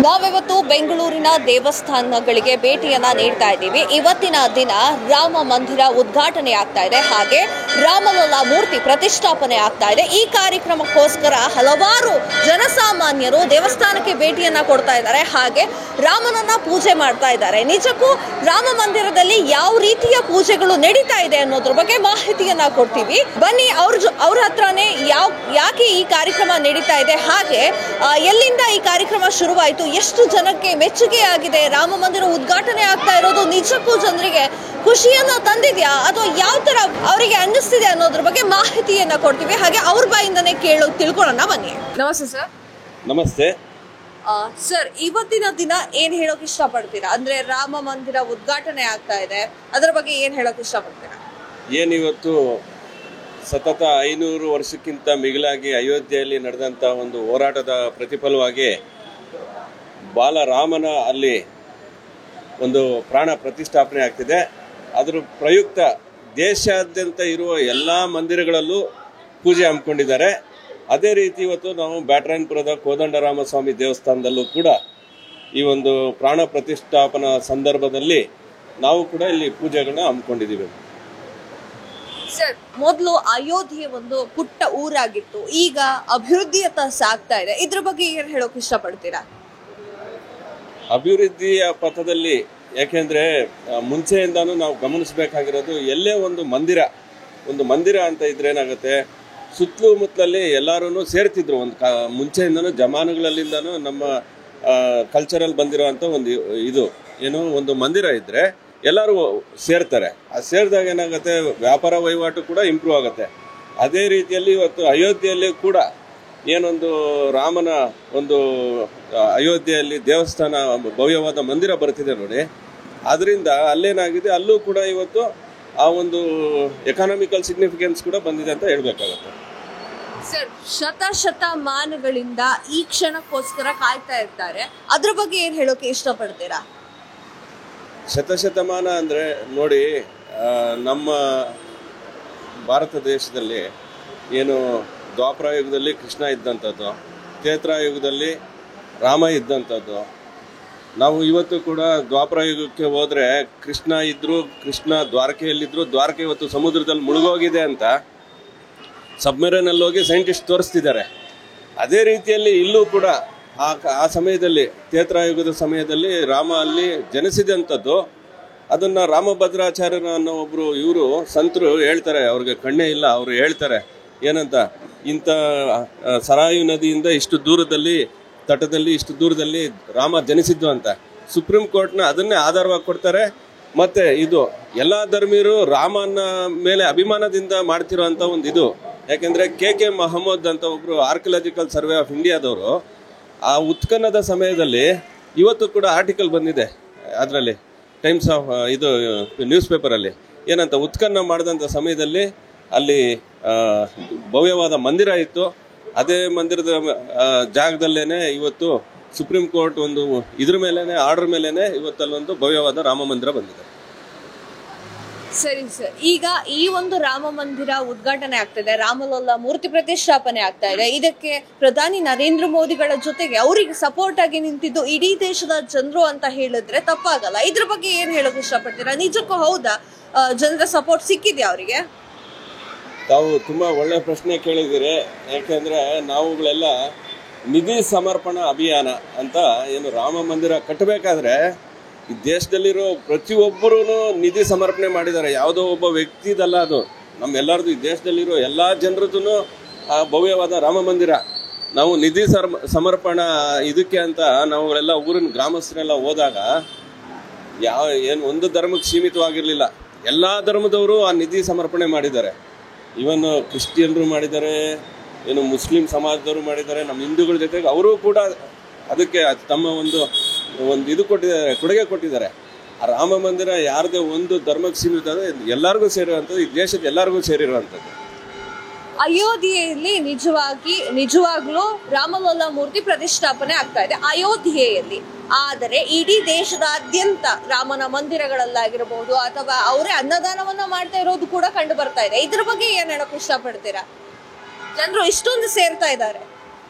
ನಾವಿವತ್ತು ಬೆಂಗಳೂರಿನ ದೇವಸ್ಥಾನಗಳಿಗೆ ಭೇಟಿಯನ್ನ ನೀಡ್ತಾ ಇದ್ದೀವಿ. ಇವತ್ತಿನ ದಿನ ರಾಮ ಮಂದಿರ ಉದ್ಘಾಟನೆ ಆಗ್ತಾ ಇದೆ, ಹಾಗೆ ರಾಮಲಲ್ಲಾ ಮೂರ್ತಿ ಪ್ರತಿಷ್ಠಾಪನೆ ಆಗ್ತಾ ಇದೆ. ಈ ಕಾರ್ಯಕ್ರಮಕ್ಕೋಸ್ಕರ ಹಲವಾರು ಜನಸಾಮಾನ್ಯರು ದೇವಸ್ಥಾನಕ್ಕೆ ಭೇಟಿಯನ್ನ ಕೊಡ್ತಾ ಇದ್ದಾರೆ, ಹಾಗೆ ರಾಮನನ್ನ ಪೂಜೆ ಮಾಡ್ತಾ ಇದ್ದಾರೆ. ನಿಜಕ್ಕೂ ರಾಮ ಮಂದಿರದಲ್ಲಿ ಯಾವ ರೀತಿಯ ಪೂಜೆಗಳು ನಡೀತಾ ಇದೆ ಅನ್ನೋದ್ರ ಬಗ್ಗೆ ಮಾಹಿತಿಯನ್ನ ಕೊಡ್ತೀವಿ. ಬನ್ನಿ ಅವ್ರ ಹತ್ರನೇ ಯಾಕೆ ಈ ಕಾರ್ಯಕ್ರಮ ನಡೀತಾ ಇದೆ, ಹಾಗೆ ಎಲ್ಲಿಂದ ಈ ಕಾರ್ಯಕ್ರಮ ಶುರುವಾಯಿತು, ಎಷ್ಟು ಜನಕ್ಕೆ ಮೆಚ್ಚುಗೆ ಆಗಿದೆ, ರಾಮ ಮಂದಿರ ಉದ್ಘಾಟನೆ ಆಗ್ತಾ ಇರೋದು ನಿಜಕ್ಕೂ ಜನರಿಗೆ ಖುಷಿಯನ್ನ ತಂದಿದ್ಯಾ ಅಥವಾ ಯಾವ ತರ ಅವರಿಗೆ ಅನ್ನಿಸ್ತಿದೆ ಅನ್ನೋದ್ರ ಬಗ್ಗೆ ಮಾಹಿತಿಯನ್ನ ಕೊಡ್ತೀವಿ. ಹಾಗೆ ಅವ್ರ ಬಾಯಿಂದನೇ ತಿಳ್ಕೊಳ್ಳೋಣ ಬನ್ನಿ. ನಮಸ್ತೆ ಸರ್. ನಮಸ್ತೆ ಸರ್, ಇವತ್ತಿನ ದಿನ ಏನ್ ಹೇಳೋಕೆ ಇಷ್ಟಪಡ್ತೀರಾ? ಅಂದ್ರೆ ರಾಮ ಮಂದಿರ ಉದ್ಘಾಟನೆ ಆಗ್ತಾ ಇದೆ, ಅದರ ಬಗ್ಗೆ ಏನ್ ಹೇಳೋಕೆ ಇಷ್ಟಪಡ್ತೀರಾ? ಏನಿವತ್ತು ಸತತ 500 ವರ್ಷಕ್ಕಿಂತ ಮಿಗಿಲಾಗಿ ಅಯೋಧ್ಯೆಯಲ್ಲಿ ನಡೆದಂಥ ಒಂದು ಹೋರಾಟದ ಪ್ರತಿಫಲವಾಗಿ ಬಾಲರಾಮನ ಅಲ್ಲಿ ಒಂದು ಪ್ರಾಣ ಪ್ರತಿಷ್ಠಾಪನೆ ಆಗ್ತಿದೆ. ಅದರ ಪ್ರಯುಕ್ತ ದೇಶಾದ್ಯಂತ ಇರುವ ಎಲ್ಲ ಮಂದಿರಗಳಲ್ಲೂ ಪೂಜೆ ಹಮ್ಮಿಕೊಂಡಿದ್ದಾರೆ. ಅದೇ ರೀತಿ ಇವತ್ತು ನಾವು ಬ್ಯಾಟರಾಯನಪುರದ ಕೋದಂಡರಾಮಸ್ವಾಮಿ ದೇವಸ್ಥಾನದಲ್ಲೂ ಕೂಡ ಈ ಒಂದು ಪ್ರಾಣ ಪ್ರತಿಷ್ಠಾಪನಾ ಸಂದರ್ಭದಲ್ಲಿ ನಾವು ಕೂಡ ಇಲ್ಲಿ ಪೂಜೆಗಳನ್ನ ಹಮ್ಮಿಕೊಂಡಿದ್ದೀವಿ. ಸರ್, ಮೊದಲು ಅಯೋಧ್ಯೆ ಒಂದು ಪುಟ್ಟ ಊರಾಗಿತ್ತು, ಈಗ ಅಭಿವೃದ್ಧಿಯತ್ತ ಸಾಗ್ತಾ ಇದೆ. ಇದ್ರ ಬಗ್ಗೆ ಏನ್ ಹೇಳೋಕೆ ಇಷ್ಟಪಡ್ತೀರಾ? ಅಭಿವೃದ್ಧಿಯ ಪಥದಲ್ಲಿ, ಯಾಕೆಂದ್ರೆ ಮುಂಚೆಯಿಂದಾನು ನಾವು ಗಮನಿಸಬೇಕಾಗಿರೋದು, ಎಲ್ಲೇ ಒಂದು ಮಂದಿರ ಅಂತ ಇದ್ರೆ ಏನಾಗುತ್ತೆ, ಸುತ್ತಲೂ ಮುತ್ತಲಲ್ಲಿ ಎಲ್ಲರೂ ಸೇರ್ತಿದ್ರು. ಮುಂಚೆಯಿಂದನೂ ಜಮಾನುಗಳಲ್ಲಿಂದನೂ ನಮ್ಮ ಕಲ್ಚರಲ್ಲಿ ಬಂದಿರೋಂಥ ಒಂದು ಮಂದಿರ ಇದ್ರೆ ಎಲ್ಲರೂ ಸೇರ್ತಾರೆ. ಆ ಸೇರಿದಾಗ ಏನಾಗುತ್ತೆ, ವ್ಯಾಪಾರ ವಹಿವಾಟು ಕೂಡ ಇಂಪ್ರೂವ್ ಆಗುತ್ತೆ. ಅದೇ ರೀತಿಯಲ್ಲಿ ಇವತ್ತು ಅಯೋಧ್ಯೆಯಲ್ಲಿ ಕೂಡ ಏನೊಂದು ರಾಮನ ಒಂದು ಅಯೋಧ್ಯೆಯಲ್ಲಿ ದೇವಸ್ಥಾನ ಭವ್ಯವಾದ ಮಂದಿರ ಬರ್ತಿದೆ ನೋಡಿ. ಅದರಿಂದ ಅಲ್ಲೇನಾಗಿದೆ, ಅಲ್ಲೂ ಕೂಡ ಇವತ್ತು ಆ ಒಂದು ಎಕಾನಮಿಕಲ್ ಸಿಗ್ನಿಫಿಕೆನ್ಸ್ ಕೂಡ ಬಂದಿದೆ ಅಂತ ಹೇಳ್ಬೇಕಾಗುತ್ತೆ. ಸರ್, ಶತಮಾನಗಳಿಂದ ಈ ಕ್ಷಣಕ್ಕೋಸ್ಕರ ಕಾಯ್ತಾ ಇರ್ತಾರೆ, ಅದ್ರ ಬಗ್ಗೆ ಏನ್ ಹೇಳೋಕೆ ಇಷ್ಟಪಡ್ತೀರಾ? ಶತಮಾನ ಅಂದರೆ ನೋಡಿ, ನಮ್ಮ ಭಾರತ ದೇಶದಲ್ಲಿ ಏನು ದ್ವಾಪರ ಯುಗದಲ್ಲಿ ಕೃಷ್ಣ ಇದ್ದಂಥದ್ದು, ತ್ರೇತಾಯುಗದಲ್ಲಿ ರಾಮ ಇದ್ದಂಥದ್ದು. ನಾವು ಇವತ್ತು ಕೂಡ ದ್ವಾಪರ ಯುಗಕ್ಕೆ ಹೋದರೆ ಕೃಷ್ಣ ದ್ವಾರಕೆಯಲ್ಲಿದ್ದರು, ದ್ವಾರಕೆ ಇವತ್ತು ಸಮುದ್ರದಲ್ಲಿ ಮುಳುಗೋಗಿದೆ ಅಂತ ಸಬ್ಮೆರೈನಲ್ಲಿ ಹೋಗಿ ಸೈಂಟಿಸ್ಟ್ ತೋರಿಸ್ತಿದ್ದಾರೆ. ಅದೇ ರೀತಿಯಲ್ಲಿ ಇಲ್ಲೂ ಕೂಡ ಆ ಸಮಯದಲ್ಲಿ ತ್ರೇತಾಯುಗದ ಸಮಯದಲ್ಲಿ ರಾಮ ಅಲ್ಲಿ ಜನಿಸಿದಂಥದ್ದು. ಅದನ್ನು ರಾಮಭದ್ರಾಚಾರ್ಯರು ಅನ್ನೋ ಒಬ್ಬರು ಇವರು ಸಂತರು ಹೇಳ್ತಾರೆ, ಅವ್ರಿಗೆ ಕಣ್ಣೇ ಇಲ್ಲ, ಅವರು ಹೇಳ್ತಾರೆ ಏನಂತ, ಇಂಥ ಸರಾಯು ನದಿಯಿಂದ ಇಷ್ಟು ದೂರದಲ್ಲಿ ರಾಮ ಜನಿಸಿದ್ದು ಅಂತ. ಸುಪ್ರೀಂ ಕೋರ್ಟ್ನ ಅದನ್ನೇ ಆಧಾರವಾಗಿ ಕೊಡ್ತಾರೆ. ಮತ್ತೆ ಇದು ಎಲ್ಲ ಧರ್ಮೀಯರು ರಾಮನ ಮೇಲೆ ಅಭಿಮಾನದಿಂದ ಮಾಡ್ತಿರೋ ಅಂತ ಒಂದು ಯಾಕೆಂದ್ರೆ ಕೆ ಮೊಹಮ್ಮದ್ ಅಂತ ಒಬ್ರು ಆರ್ಕಿಯಾಲಜಿಕಲ್ ಸರ್ವೆ ಆಫ್ ಇಂಡಿಯಾದವರು ಆ ಉತ್ಖನದ ಸಮಯದಲ್ಲಿ ಇವತ್ತು ಕೂಡ ಆರ್ಟಿಕಲ್ ಬಂದಿದೆ ಅದರಲ್ಲಿ, ಟೈಮ್ಸ್ ಆಫ್ ನ್ಯೂಸ್ ಪೇಪರಲ್ಲಿ, ಏನಂತ, ಉತ್ಖನನ ಮಾಡಿದಂಥ ಸಮಯದಲ್ಲಿ ಅಲ್ಲಿ ಭವ್ಯವಾದ ಮಂದಿರ ಇತ್ತು. ಅದೇ ಮಂದಿರದ ಜಾಗದಲ್ಲೇನೆ ಇವತ್ತು ಸುಪ್ರೀಂ ಕೋರ್ಟ್ ಒಂದು ಆರ್ಡರ್ ಮೇಲೇನೆ ಇವತ್ತಲ್ಲೊಂದು ಭವ್ಯವಾದ ರಾಮ ಮಂದಿರ ಬಂದಿದೆ. ಸರಿ ಸರ್, ಈಗ ಈ ಒಂದು ರಾಮ ಮಂದಿರ ಉದ್ಘಾಟನೆ ಆಗ್ತದೆ, ರಾಮಲಲ್ಲಾ ಮೂರ್ತಿ ಪ್ರತಿಷ್ಠಾಪನೆ ಆಗ್ತಾ ಇದೆ. ಇದಕ್ಕೆ ಪ್ರಧಾನಿ ನರೇಂದ್ರ ಮೋದಿಗಳ ಜೊತೆಗೆ ಅವರಿಗೆ ಸಪೋರ್ಟ್ ಆಗಿ ನಿಂತಿದ್ದು ಇಡೀ ದೇಶದ ಜನರು ಅಂತ ಹೇಳಿದ್ರೆ ತಪ್ಪಾಗಲ್ಲ. ಇದ್ರ ಬಗ್ಗೆ ಏನ್ ಹೇಳೋಕೆ ಇಷ್ಟಪಡ್ತೀರಾ? ನಿಜಕ್ಕೂ ಹೌದಾ, ಜನರ ಸಪೋರ್ಟ್ ಸಿಕ್ಕಿದ್ಯಾ ಅವರಿಗೆ? ತಾವು ತುಂಬಾ ಒಳ್ಳೆ ಪ್ರಶ್ನೆ ಕೇಳಿದ್ದೀರಿ. ಯಾಕೆಂದ್ರೆ ನಾವುಗಳೆಲ್ಲ ನಿಧಿ ಸಮರ್ಪಣಾ ಅಭಿಯಾನ ಅಂತ ಏನು ರಾಮ ಮಂದಿರ ಕಟ್ಟಬೇಕಾದ್ರೆ ಈ ದೇಶದಲ್ಲಿರೋ ಪ್ರತಿಯೊಬ್ಬರೂ ನಿಧಿ ಸಮರ್ಪಣೆ ಮಾಡಿದ್ದಾರೆ. ಯಾವುದೋ ಒಬ್ಬ ವ್ಯಕ್ತಿದಲ್ಲ, ಅದು ನಮ್ಮೆಲ್ಲರದು, ಈ ದೇಶದಲ್ಲಿರೋ ಎಲ್ಲ ಜನರದ್ದು ಆ ಭವ್ಯವಾದ ರಾಮ ಮಂದಿರ. ನಾವು ನಿಧಿ ಸಮರ್ಪಣಾ ಇದಕ್ಕೆ ಅಂತ ನಾವುಗಳೆಲ್ಲ ಊರಿನ ಗ್ರಾಮಸ್ಥರೆಲ್ಲ ಹೋದಾಗ ಏನು ಒಂದು ಧರ್ಮಕ್ಕೆ ಸೀಮಿತವಾಗಿರಲಿಲ್ಲ, ಎಲ್ಲ ಧರ್ಮದವರು ಆ ನಿಧಿ ಸಮರ್ಪಣೆ ಮಾಡಿದ್ದಾರೆ. ಇವನ್ ಕ್ರಿಶ್ಚಿಯನ್ರು ಮಾಡಿದ್ದಾರೆ, ಏನು ಮುಸ್ಲಿಂ ಸಮಾಜದವರು ಮಾಡಿದ್ದಾರೆ, ನಮ್ಮ ಹಿಂದೂಗಳ ಜೊತೆಗೆ ಅವರು ಕೂಡ ಅದಕ್ಕೆ ತಮ್ಮ ಒಂದು ಕೊಡುಗೆ ಕೊಟ್ಟಿದ್ದಾರೆ. ಆ ರಾಮ ಮಂದಿರ ಯಾರದೇ ಒಂದು ಧರ್ಮಕ್ಕೆ ಸೀಮಿತ, ಎಲ್ಲರಿಗೂ ಸೇರಿರುವಂಥದ್ದು, ಈ ದೇಶದ ಎಲ್ಲರಿಗೂ ಸೇರಿರುವಂಥದ್ದು. ಅಯೋಧ್ಯೆಯಲ್ಲಿ ನಿಜವಾಗ್ಲೂ ರಾಮಲಲ್ಲಾ ಮೂರ್ತಿ ಪ್ರತಿಷ್ಠಾಪನೆ ಆಗ್ತಾ ಇದೆ ಅಯೋಧ್ಯೆಯಲ್ಲಿ. ಆದರೆ ಇಡೀ ದೇಶದಾದ್ಯಂತ ರಾಮನ ಮಂದಿರಗಳಲ್ಲಾಗಿರಬಹುದು ಅಥವಾ ಅವರೇ ಅನ್ನದಾನವನ್ನ ಮಾಡ್ತಾ ಇರೋದು ಕೂಡ ಕಂಡು ಬರ್ತಾ ಇದೆ. ಇದ್ರ ಬಗ್ಗೆ ಏನ್ ಹೇಳಕ್ ಇಷ್ಟಪಡ್ತೀರಾ? ಜನರು ಇಷ್ಟೊಂದು ಸೇರ್ತಾ ಇದ್ದಾರೆ.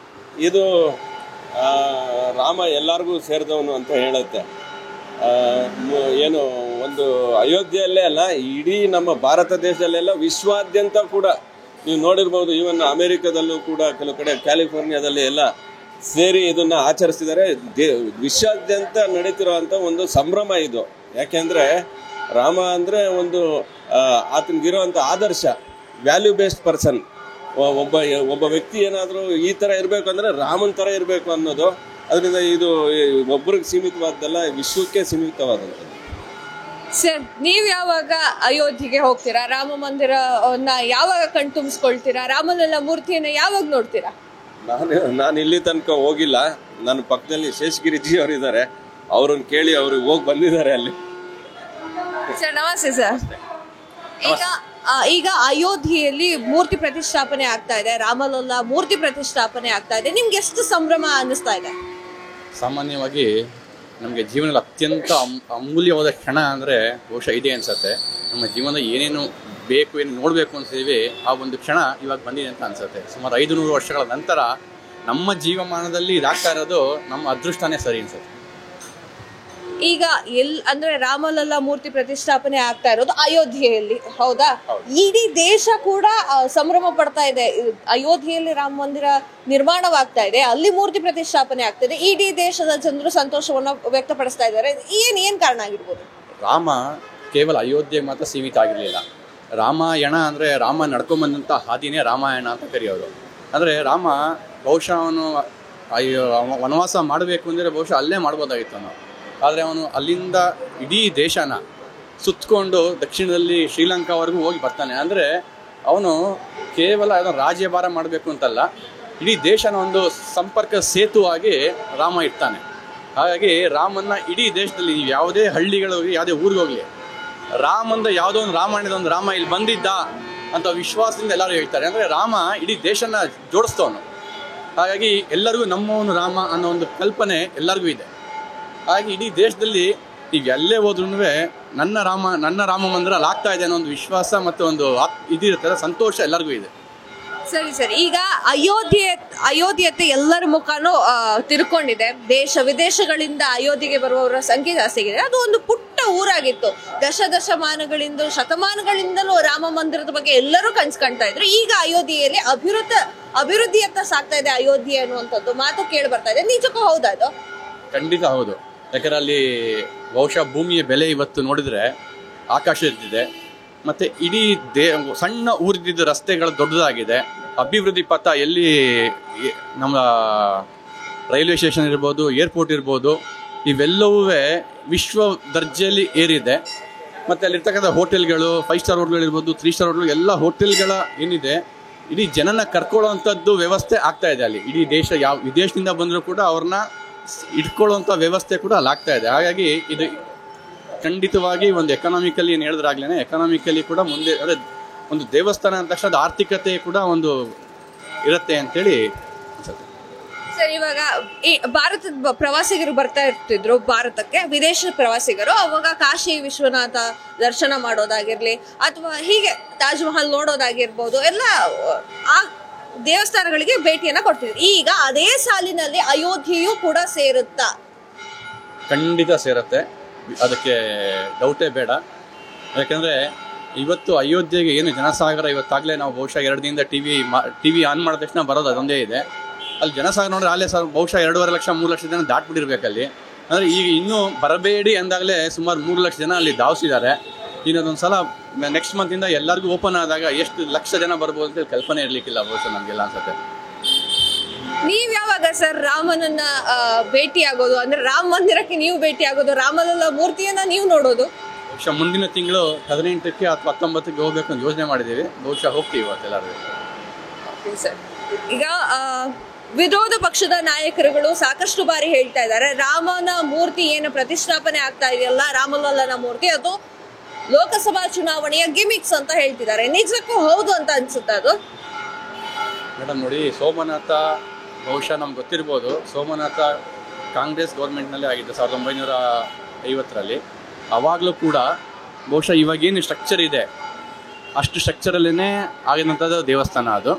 ಇದು ರಾಮ ಎಲ್ಲರಿಗೂ ಸೇರಿದವನು ಅಂತ ಹೇಳುತ್ತೆ. ಏನು ಒಂದು ಅಯೋಧ್ಯೆಯಲ್ಲೇ ಅಲ್ಲ, ಇಡೀ ನಮ್ಮ ಭಾರತ ದೇಶದಲ್ಲೆಲ್ಲ ವಿಶ್ವಾದ್ಯಂತ ಕೂಡ ನೀವು ನೋಡಿರ್ಬೋದು. ಈವನ್ ಅಮೆರಿಕದಲ್ಲೂ ಕೂಡ ಕೆಲವು ಕಡೆ ಕ್ಯಾಲಿಫೋರ್ನಿಯಾದಲ್ಲಿ ಎಲ್ಲ ಸೇರಿ ಇದನ್ನ ಆಚರಿಸಿದ್ದಾರೆ. ವಿಶ್ವಾದ್ಯಂತ ನಡೀತಿರುವಂಥ ಒಂದು ಸಂಭ್ರಮ ಇದು. ಯಾಕೆಂದರೆ ರಾಮ ಅಂದರೆ ಒಂದು ಆತನಿಗಿರುವಂಥ ಆದರ್ಶ, ವ್ಯಾಲ್ಯೂ ಬೇಸ್ಡ್ ಪರ್ಸನ್. ಒಬ್ಬ ವ್ಯಕ್ತಿ ಏನಾದರೂ ಈ ಥರ ಇರಬೇಕು ಅಂದರೆ ರಾಮನ ಥರ ಇರಬೇಕು ಅನ್ನೋದು. ಅದರಿಂದ ಇದು ಒಬ್ಬರಿಗೆ ಸೀಮಿತವಾದ್ದಲ್ಲ, ವಿಶ್ವಕ್ಕೆ ಸೀಮಿತವಾದಂಥದ್ದು. ಸರ್, ನೀವು ಯಾವಾಗ ಅಯೋಧ್ಯೆಗೆ ಹೋಗ್ತೀರಾ? ರಾಮ ಮಂದಿರವನ್ನ ಯಾವಾಗ ಕಣ್ತುಂಬಿಸ್ಕೊಳ್ತೀರಾ? ರಾಮಲಲ್ಲ ಮೂರ್ತಿಯನ್ನ ಯಾವಾಗ ನೋಡ್ತೀರಾ? ನಾನು ಇಲ್ಲಿ ತನಕ ಹೋಗಿಲ್ಲ. ನನ್ನ ಪಕ್ಕದಲ್ಲಿ ಶೇಷಗಿರಿಜಿ ಅವರು ಇದ್ದಾರೆ, ಅವ್ರನ್ನ ಕೇಳಿ ಅವ್ರಿಗೆ ಹೋಗಿ ಬಂದಿದ್ದಾರೆ ಅಲ್ಲಿ. ಸರ್ ನಮಸ್ತೆ ಸರ್. ಈಗ ಅಯೋಧ್ಯೆಯಲ್ಲಿ ಮೂರ್ತಿ ಪ್ರತಿಷ್ಠಾಪನೆ ಆಗ್ತಾ ಇದೆ, ರಾಮಲಲ್ಲ ಮೂರ್ತಿ ಪ್ರತಿಷ್ಠಾಪನೆ ಆಗ್ತಾ ಇದೆ. ನಿಮ್ಗೆ ಎಷ್ಟು ಸಂಭ್ರಮ ಅನ್ನಿಸ್ತಾ ಇದೆ? ಸಾಮಾನ್ಯವಾಗಿ ನಮಗೆ ಜೀವನದಲ್ಲಿ ಅತ್ಯಂತ ಅಮೂಲ್ಯವಾದ ಕ್ಷಣ ಅಂದರೆ ಬಹುಶಃ ಇದೆ ಅನ್ಸುತ್ತೆ. ನಮ್ಮ ಜೀವನದ ಏನೇನು ಬೇಕು, ಏನು ನೋಡಬೇಕು ಅನ್ಸಿದ್ದೀವಿ, ಆ ಒಂದು ಕ್ಷಣ ಇವಾಗ ಬಂದಿದೆ ಅಂತ ಅನ್ಸುತ್ತೆ. ಸುಮಾರು 500 ವರ್ಷಗಳ ನಂತರ ನಮ್ಮ ಜೀವಮಾನದಲ್ಲಿ ಇದಾಗ್ತಾ ಇರೋದು ನಮ್ಮ ಅದೃಷ್ಟನೇ ಸರಿ ಅನ್ಸುತ್ತೆ. ಈಗ ಅಂದ್ರೆ ರಾಮಲಲ್ಲ ಮೂರ್ತಿ ಪ್ರತಿಷ್ಠಾಪನೆ ಆಗ್ತಾ ಇರೋದು ಅಯೋಧ್ಯೆಯಲ್ಲಿ, ಹೌದಾ? ಇಡೀ ದೇಶ ಕೂಡ ಸಂಭ್ರಮ ಪಡ್ತಾ ಇದೆ. ಅಯೋಧ್ಯೆಯಲ್ಲಿ ರಾಮ ಮಂದಿರ ನಿರ್ಮಾಣವಾಗ್ತಾ ಇದೆ, ಅಲ್ಲಿ ಮೂರ್ತಿ ಪ್ರತಿಷ್ಠಾಪನೆ ಆಗ್ತಾ ಇದೆ. ಇಡೀ ದೇಶದ ಜನರು ಸಂತೋಷವನ್ನ ವ್ಯಕ್ತಪಡಿಸ್ತಾ ಇದ್ದಾರೆ. ಏನ್ ಕಾರಣ ಆಗಿರ್ಬೋದು? ರಾಮ ಕೇವಲ ಅಯೋಧ್ಯೆಗೆ ಮಾತ್ರ ಸೀಮಿತ ಆಗಿರಲಿಲ್ಲ. ರಾಮಾಯಣ ಅಂದರೆ ರಾಮ ನಡ್ಕೊಂಬಂದಂಥ ಹಾದಿನೇ ರಾಮಾಯಣ ಅಂತ ಕರೆಯೋರು. ಅಂದರೆ ರಾಮ ಬಹುಶಃ ಅವನು ವನವಾಸ ಮಾಡಬೇಕು ಅಂದರೆ ಬಹುಶಃ ಅಲ್ಲೇ ಮಾಡ್ಬೋದಾಗಿತ್ತು ಅವನು. ಆದರೆ ಅವನು ಅಲ್ಲಿಂದ ಇಡೀ ದೇಶನ ಸುತ್ತಕೊಂಡು ದಕ್ಷಿಣದಲ್ಲಿ ಶ್ರೀಲಂಕಾವರೆಗೂ ಹೋಗಿ ಬರ್ತಾನೆ. ಅಂದರೆ ಅವನು ಕೇವಲ ಅದನ್ನು ರಾಜ್ಯಭಾರ ಮಾಡಬೇಕು ಅಂತಲ್ಲ, ಇಡೀ ದೇಶನ ಒಂದು ಸಂಪರ್ಕ ಸೇತುವಾಗಿ ರಾಮ ಇರ್ತಾನೆ. ಹಾಗಾಗಿ ರಾಮನ್ನ ಇಡೀ ದೇಶದಲ್ಲಿ ನೀವು ಯಾವುದೇ ಹಳ್ಳಿಗಳಿಗೆ, ಯಾವುದೇ ಊರಿಗೆ ಹೋಗಲಿ, ರಾಮಂದ ಯಾವುದೋ ಒಂದು ರಾಮಾಯಣದ ಒಂದು ರಾಮ ಇಲ್ಲಿ ಬಂದಿದ್ದ ಅಂತ ವಿಶ್ವಾಸದಿಂದ ಎಲ್ಲರೂ ಹೇಳ್ತಾರೆ. ಅಂದರೆ ರಾಮ ಇಡೀ ದೇಶನ ಜೋಡಿಸ್ತವನು. ಹಾಗಾಗಿ ಎಲ್ಲರಿಗೂ ನಮ್ಮವನು ರಾಮ ಅನ್ನೋ ಒಂದು ಕಲ್ಪನೆ ಎಲ್ಲರಿಗೂ ಇದೆ. ಹಾಗೆ ಇಡೀ ದೇಶದಲ್ಲಿ ನೀವು ಎಲ್ಲೇ ಹೋದ್ರೂ ನನ್ನ ರಾಮ ಮಂದಿರ ಅಲ್ಲಿ ಆಗ್ತಾ ಇದೆ ಅನ್ನೋ ಒಂದು ವಿಶ್ವಾಸ ಮತ್ತು ಒಂದು ಇದಿರುತ್ತೆ, ಸಂತೋಷ ಎಲ್ಲರಿಗೂ ಇದೆ. ಸರಿ. ಈಗ ಅಯೋಧ್ಯೆ ಎಲ್ಲರ ಮುಖನೂ ತಿರ್ಕೊಂಡಿದೆ. ದೇಶ ವಿದೇಶಗಳಿಂದ ಅಯೋಧ್ಯೆಗೆ ಬರುವವರ ಸಂಖ್ಯೆ ಜಾಸ್ತಿ ಆಗಿದೆ. ಅದು ಒಂದು ಪುಟ್ಟ ಊರಾಗಿತ್ತು. ದಶಮಾನಗಳಿಂದ ಶತಮಾನಗಳಿಂದಲೂ ರಾಮ ಮಂದಿರದ ಬಗ್ಗೆ ಎಲ್ಲರೂ ಕನ್ಸು ಕಾಣ್ತಾ ಇದ್ರು. ಈಗ ಅಯೋಧ್ಯೆಯಲ್ಲಿ ಅಭಿವೃದ್ಧಿಯತ್ತ ಸಾಗ್ತಾ ಇದೆ ಅಯೋಧ್ಯೆ ಅನ್ನುವಂಥದ್ದು ಮಾತು ಕೇಳಿ ಬರ್ತಾ ಇದೆ. ನಿಜಕ್ಕೂ ಹೌದಾ ಅದು? ಖಂಡಿತ ಹೌದು. ಯಾಕಂದ್ರೆ ಅಲ್ಲಿ ಬಹುಶಃ ಭೂಮಿಯ ಬೆಲೆ ಇವತ್ತು ನೋಡಿದ್ರೆ ಆಕಾಶ ಇರ್ತಿದೆ. ಮತ್ತೆ ಇಡೀ ಸಣ್ಣ ಊರಿದ್ದ ರಸ್ತೆಗಳು ದೊಡ್ಡದಾಗಿದೆ. ಅಭಿವೃದ್ಧಿ ಪಥ ಎಲ್ಲಿ ನಮ್ಮ ರೈಲ್ವೆ ಸ್ಟೇಷನ್ ಇರ್ಬೋದು, ಏರ್ಪೋರ್ಟ್ ಇರ್ಬೋದು, ಇವೆಲ್ಲವೂ ವಿಶ್ವ ದರ್ಜೆಯಲ್ಲಿ ಏರಿದೆ. ಮತ್ತು ಅಲ್ಲಿರ್ತಕ್ಕಂಥ ಹೋಟೆಲ್ಗಳು, 5 ಸ್ಟಾರ್ ಹೋಟೆಲ್ಗಳು ಇರ್ಬೋದು, 3 ಸ್ಟಾರ್ ಹೋಟೆಲ್, ಎಲ್ಲ ಹೋಟೆಲ್ಗಳ ಏನಿದೆ ಇಡೀ ಜನನ ಕರ್ಕೊಳ್ಳೋವಂಥದ್ದು ವ್ಯವಸ್ಥೆ ಆಗ್ತಾ ಇದೆ ಅಲ್ಲಿ. ಇಡೀ ದೇಶ ಯಾವ ವಿದೇಶದಿಂದ ಬಂದರೂ ಕೂಡ ಅವ್ರನ್ನ ಇಟ್ಕೊಳ್ಳುವಂಥ ವ್ಯವಸ್ಥೆ ಕೂಡ ಅಲ್ಲಿ ಆಗ್ತಾ ಇದೆ. ಹಾಗಾಗಿ ಇದು ಖಂಡಿತವಾಗಿ ಒಂದು ಎಕನಾಮಿಕಲಿ ಏನು ಹೇಳಿದ್ರಾಗ್ಲೇ ಎಕನಾಮಿಕಲಿ ಕೂಡ ಮುಂದೆ, ಅಂದರೆ ಒಂದು ದೇವಸ್ಥಾನ ಅಂದ ತಕ್ಷಣ ಅದು ಆರ್ಥಿಕತೆ ಕೂಡ ಒಂದು ಇರುತ್ತೆ ಅಂತೇಳಿ ಅನ್ಸುತ್ತೆ. ಸರ್, ಇವಾಗ ಈ ಭಾರತದ ಪ್ರವಾಸಿಗರು ಬರ್ತಾ ಇರ್ತಿದ್ರು ಭಾರತಕ್ಕೆ, ವಿದೇಶಿ ಪ್ರವಾಸಿಗರು. ಅವಾಗ ಕಾಶಿ ವಿಶ್ವನಾಥ ದರ್ಶನ ಮಾಡೋದಾಗಿರ್ಲಿ ಅಥವಾ ಹೀಗೆ ತಾಜ್ ಮಹಲ್ ನೋಡೋದಾಗಿರ್ಬೋದು, ಎಲ್ಲ ಆ ದೇವಸ್ಥಾನಗಳಿಗೆ ಭೇಟಿಯನ್ನ ಕೊಡ್ತಿದ್ರು. ಈಗ ಅದೇ ಸಾಲಿನಲ್ಲಿ ಅಯೋಧ್ಯೆಯೂ ಕೂಡ ಸೇರುತ್ತಾ? ಖಂಡಿತ ಸೇರುತ್ತೆ, ಅದಕ್ಕೆ ಡೌಟೇ ಬೇಡ. ಯಾಕಂದರೆ ಇವತ್ತು ಅಯೋಧ್ಯೆಗೆ ಏನು ಜನಸಾಗರ, ಇವತ್ತಾಗಲೇ ನಾವು ಬಹುಶಃ 2 ದಿನದಿಂದ ಟಿವಿ ಆನ್ ಮಾಡಿದ ತಕ್ಷಣ ಬರೋದು ಅದೊಂದೇ ಇದೆ. ಅಲ್ಲಿ ಜನಸಾಗರ ನೋಡಿದ್ರೆ ಅಲ್ಲೇ ಬಹುಶಃ 2.5 ಲಕ್ಷ 3 ಲಕ್ಷ ಜನ ದಾಟ್ಬಿಟ್ಟಿರ್ಬೇಕಲ್ಲಿ. ಅಂದರೆ ಈಗ ಇನ್ನೂ ಬರಬೇಡಿ ಅಂದಾಗಲೇ ಸುಮಾರು 3 ಲಕ್ಷ ಜನ ಅಲ್ಲಿ ಧಾವಿಸಿದ್ದಾರೆ. ಇನ್ನೊಂದು ಸಲ ನೆಕ್ಸ್ಟ್ ಮಂತಿಂದ ಎಲ್ಲರಿಗೂ ಓಪನ್ ಆದಾಗ ಎಷ್ಟು ಲಕ್ಷ ಜನ ಬರ್ಬೋದು ಅಂತ ಕಲ್ಪನೆ ಇರಲಿಕ್ಕಿಲ್ಲ ಬಹುಶಃ ನಮಗೆಲ್ಲ ಅನ್ಸುತ್ತೆ. ನೀವ್ ಯಾವಾಗ ಸರ್ ರಾಮನನ್ನ ಭೇಟಿ ಆಗೋದು, ಅಂದ್ರೆ ರಾಮ ಮಂದಿರಕ್ಕೆ ನೀವು ಭೇಟಿ ಆಗೋದು, ರಾಮಲಲ್ಲ ಮೂರ್ತಿಯನ್ನ ನೀವು ನೋಡೋದು? ಬಹುಶಃ ಮುಂದಿನ ತಿಂಗಳು 18ಕ್ಕೆ ಅಥವಾ 19ಕ್ಕೆ ಹೋಗ್ಬೇಕು ಅಂತ ಯೋಚನೆ ಮಾಡಿದ್ದೀವಿ. ಬಹುಶಃ ಹೋಗ್ತೀವಿ ಇವತ್ತೆಲ್ಲರೂ. ಈಗ ವಿರೋಧ ಪಕ್ಷದ ನಾಯಕರುಗಳು ಸಾಕಷ್ಟು ಬಾರಿ ಹೇಳ್ತಾ ಇದ್ದಾರೆ, ರಾಮನ ಮೂರ್ತಿ ಏನು ಪ್ರತಿಷ್ಠಾಪನೆ ಆಗ್ತಾ ಇದೆಯಲ್ಲ, ರಾಮಲಲ್ಲನ ಮೂರ್ತಿ, ಅದು ಲೋಕಸಭಾ ಚುನಾವಣೆಯ ಗಿಮಿಕ್ಸ್ ಅಂತ ಹೇಳ್ತಿದ್ದಾರೆ. ನಿಜಕ್ಕೂ ಹೌದು ಅಂತ ಅನ್ಸುತ್ತೆ ಅದು? ಮೇಡಮ್ ನೋಡಿ, ಸೋಮನಾಥ ಬಹುಶಃ ನಮ್ಗೆ ಗೊತ್ತಿರ್ಬೋದು, ಸೋಮನಾಥ ಕಾಂಗ್ರೆಸ್ ಗೌರ್ಮೆಂಟ್ನಲ್ಲೇ ಆಗಿದ್ದು 1950ರಲ್ಲಿ. ಆವಾಗಲೂ ಕೂಡ ಬಹುಶಃ ಇವಾಗೇನು ಸ್ಟ್ರಕ್ಚರ್ ಇದೆ ಅಷ್ಟು ಸ್ಟ್ರಕ್ಚರಲ್ಲೇ ಆಗಿದಂಥದ್ದು ದೇವಸ್ಥಾನ ಅದು.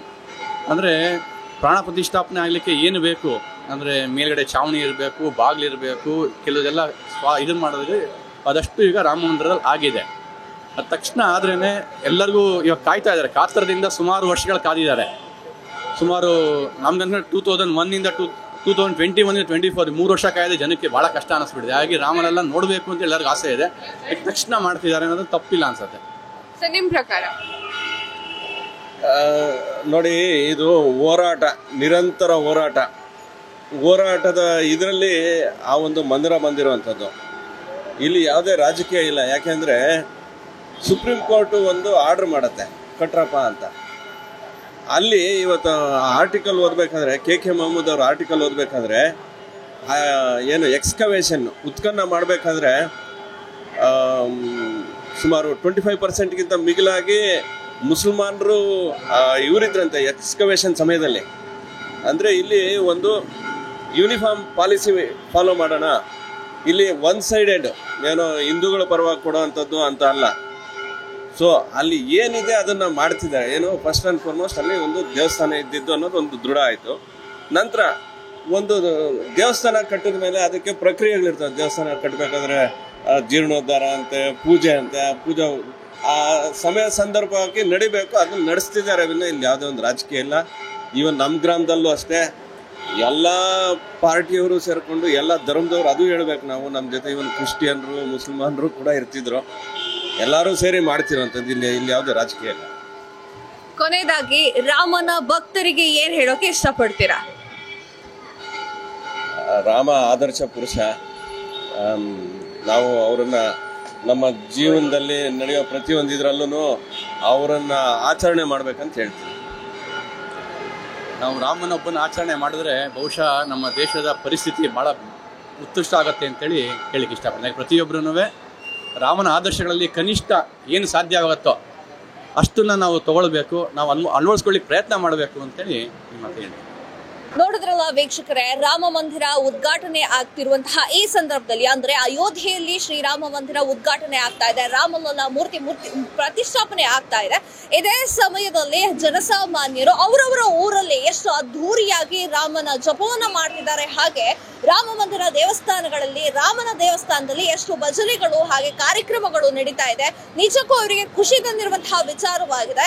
ಅಂದರೆ ಪ್ರಾಣ ಪ್ರತಿಷ್ಠಾಪನೆ ಆಗಲಿಕ್ಕೆ ಏನು ಬೇಕು ಅಂದರೆ ಮೇಲ್ಗಡೆ ಛಾವಣಿ ಇರಬೇಕು, ಬಾಗಿಲಿರಬೇಕು, ಕೆಲವುದೆಲ್ಲ ಇದನ್ನು ಮಾಡೋದ್ರೆ ಅದಷ್ಟು ಈಗ ರಾಮ ಮಂದಿರದಲ್ಲಿ ಆಗಿದೆ. ಅದ ತಕ್ಷಣ ಆದ್ರೇ ಎಲ್ಲರಿಗೂ ಇವಾಗ ಕಾಯ್ತಾ ಇದ್ದಾರೆ. ಕಾತರದಿಂದ ಸುಮಾರು ವರ್ಷಗಳು ಕಾದಿದ್ದಾರೆ. ಸುಮಾರು ನಮ್ಗಂದ್ರೆ 2001 2021-24 3 ವರ್ಷ ಕಾಯ್ದೆ ಜನಕ್ಕೆ ಭಾಳ ಕಷ್ಟ ಅನ್ನಿಸ್ಬಿಟ್ಟಿದೆ. ಹಾಗಾಗಿ ರಾಮನೆಲ್ಲ ನೋಡಬೇಕು ಅಂತ ಎಲ್ಲರಿಗೂ ಆಸೆ ಇದೆ. ತಕ್ಷಣ ಮಾಡ್ತಿದ್ದಾರೆ ಅನ್ನೋದು ತಪ್ಪಿಲ್ಲ ಅನ್ಸುತ್ತೆ. ಸರ್, ನಿಮ್ಮ ಪ್ರಕಾರ ನೋಡಿ, ಇದು ಹೋರಾಟ, ನಿರಂತರ ಹೋರಾಟದ ಇದರಲ್ಲಿ ಆ ಒಂದು ಮಂದಿರ ಬಂದಿರುವಂಥದ್ದು. ಇಲ್ಲಿ ಯಾವುದೇ ರಾಜಕೀಯ ಇಲ್ಲ. ಯಾಕೆಂದರೆ ಸುಪ್ರೀಂ ಕೋರ್ಟು ಒಂದು ಆರ್ಡ್ರ್ ಮಾಡುತ್ತೆ ಕಟ್ರಪ್ಪ ಅಂತ. ಅಲ್ಲಿ ಇವತ್ತು ಆರ್ಟಿಕಲ್ ಓದಬೇಕಾದ್ರೆ ಕೆ ಮೊಹಮ್ಮದ್ ಅವ್ರ ಆರ್ಟಿಕಲ್ ಓದಬೇಕಾದ್ರೆ ಏನು ಎಕ್ಸ್ಕವೇಷನ್ ಉತ್ಖನನ ಮಾಡಬೇಕಾದ್ರೆ ಸುಮಾರು 25%ಗಿಂತ ಮಿಗಿಲಾಗಿ ಮುಸಲ್ಮಾನರು ಇವರಿದ್ರಂತೆ ಎಕ್ಸ್ಕವೇಷನ್ ಸಮಯದಲ್ಲಿ. ಅಂದರೆ ಇಲ್ಲಿ ಒಂದು ಯೂನಿಫಾರ್ಮ್ ಪಾಲಿಸಿ ಫಾಲೋ ಮಾಡೋಣ, ಇಲ್ಲಿ ಒನ್ ಸೈಡೆಡ್ ಏನೋ ಹಿಂದೂಗಳ ಪರವಾಗಿ ಕೊಡೋವಂಥದ್ದು ಅಂತ ಅಲ್ಲ. ಸೊ ಅಲ್ಲಿ ಏನಿದೆ ಅದನ್ನು ಮಾಡ್ತಿದ್ದಾರೆ. ಏನು ಫಸ್ಟ್ ಆ್ಯಂಡ್ ಫಾರ್ಮೋಸ್ಟ್ ಅಲ್ಲಿ ಒಂದು ದೇವಸ್ಥಾನ ಇದ್ದಿದ್ದು ಅನ್ನೋದು ಒಂದು ದೃಢ ಆಯಿತು. ನಂತರ ಒಂದು ದೇವಸ್ಥಾನ ಕಟ್ಟಿದ ಮೇಲೆ ಅದಕ್ಕೆ ಪ್ರಕ್ರಿಯೆಗಳಿರ್ತವೆ. ದೇವಸ್ಥಾನ ಕಟ್ಟಬೇಕಾದ್ರೆ ಜೀರ್ಣೋದ್ಧಾರ ಅಂತೆ, ಪೂಜೆ ಅಂತೆ, ಆ ಸಮಯ ಸಂದರ್ಭವಾಗಿ ನಡಿಬೇಕು, ಅದನ್ನ ನಡೆಸ್ತಿದ್ದಾರೆ. ಅದನ್ನ ಇಲ್ಲಿ ಯಾವುದೇ ಒಂದು ರಾಜಕೀಯ ಇಲ್ಲ. ಈವನ್ ನಮ್ಮ ಗ್ರಾಮದಲ್ಲೂ ಅಷ್ಟೇ ಎಲ್ಲ ಪಾರ್ಟಿಯವರು ಸೇರಿಕೊಂಡು ಎಲ್ಲ ಧರ್ಮದವ್ರು, ಅದು ಹೇಳ್ಬೇಕು ನಾವು, ನಮ್ಮ ಜೊತೆ ಇವನ್ ಕ್ರಿಶ್ಚಿಯನ್ರು ಮುಸಲ್ಮಾನರು ಕೂಡ ಇರ್ತಿದ್ರು. ಎಲ್ಲರೂ ಸೇರಿ ಮಾಡ್ತಿರೋಂಥದ್ದು. ಇಲ್ಲಿ ಯಾವುದೇ ರಾಜಕೀಯ ಇಲ್ಲ. ಕೊನೆಯದಾಗಿ ರಾಮನ ಭಕ್ತರಿಗೆ ಏನ್ ಹೇಳೋಕೆ ಇಷ್ಟಪಡ್ತೀರಾ? ರಾಮ ಆದರ್ಶ ಪುರುಷ. ನಾವು ಅವರನ್ನ ನಮ್ಮ ಜೀವನದಲ್ಲಿ ನಡೆಯೋ ಪ್ರತಿಯೊಂದು ಇದರಲ್ಲೂ ಅವರನ್ನ ಆಚರಣೆ ಮಾಡ್ಬೇಕಂತ ಹೇಳ್ತೀವಿ. ನಾವು ರಾಮನೊಬ್ಬನ ಆಚರಣೆ ಮಾಡಿದ್ರೆ ಬಹುಶಃ ನಮ್ಮ ದೇಶದ ಪರಿಸ್ಥಿತಿ ಭಾಳ ಉತ್ಕೃಷ್ಟ ಆಗುತ್ತೆ ಅಂತೇಳಿ ಹೇಳಿಕ್ಕೆ ಇಷ್ಟಪಡ್ತೀನಿ. ಪ್ರತಿಯೊಬ್ಬರೂ ರಾಮನ ಆದರ್ಶಗಳಲ್ಲಿ ಕನಿಷ್ಠ ಏನು ಸಾಧ್ಯವಾಗುತ್ತೋ ಅಷ್ಟನ್ನು ನಾವು ತಗೊಳ್ಬೇಕು, ನಾವು ಅಳವಡಿಸ್ಕೊಳ್ಳಿಕ್ಕೆ ಪ್ರಯತ್ನ ಮಾಡಬೇಕು ಅಂತೇಳಿ ನಿಮ್ಮ ಮಾತು ಹೇಳಿ. ನೋಡಿದ್ರಲ್ಲ ವೀಕ್ಷಕರೇ, ರಾಮ ಮಂದಿರ ಉದ್ಘಾಟನೆ ಆಗ್ತಿರುವಂತಹ ಈ ಸಂದರ್ಭದಲ್ಲಿ, ಅಂದ್ರೆ ಅಯೋಧ್ಯೆಯಲ್ಲಿ ಶ್ರೀರಾಮ ಮಂದಿರ ಉದ್ಘಾಟನೆ ಆಗ್ತಾ ಇದೆ, ರಾಮಲಲ್ಲ ಮೂರ್ತಿ ಪ್ರತಿಷ್ಠಾಪನೆ ಆಗ್ತಾ ಇದೆ. ಇದೇ ಸಮಯದಲ್ಲಿ ಜನಸಾಮಾನ್ಯರು ಅವರವರ ಊರಲ್ಲಿ ಎಷ್ಟು ಅದ್ಧೂರಿಯಾಗಿ ರಾಮನ ಜಪವನ್ನ ಮಾಡ್ತಿದ್ದಾರೆ. ಹಾಗೆ ರಾಮ ಮಂದಿರ ದೇವಸ್ಥಾನಗಳಲ್ಲಿ, ರಾಮನ ದೇವಸ್ಥಾನದಲ್ಲಿ ಎಷ್ಟು ಭಜನೆಗಳು ಹಾಗೆ ಕಾರ್ಯಕ್ರಮಗಳು ನಡೀತಾ ಇದೆ. ನಿಜಕ್ಕೂ ಅವರಿಗೆ ಖುಷಿ ತಂದಿರುವಂತಹ ವಿಚಾರವಾಗಿದೆ.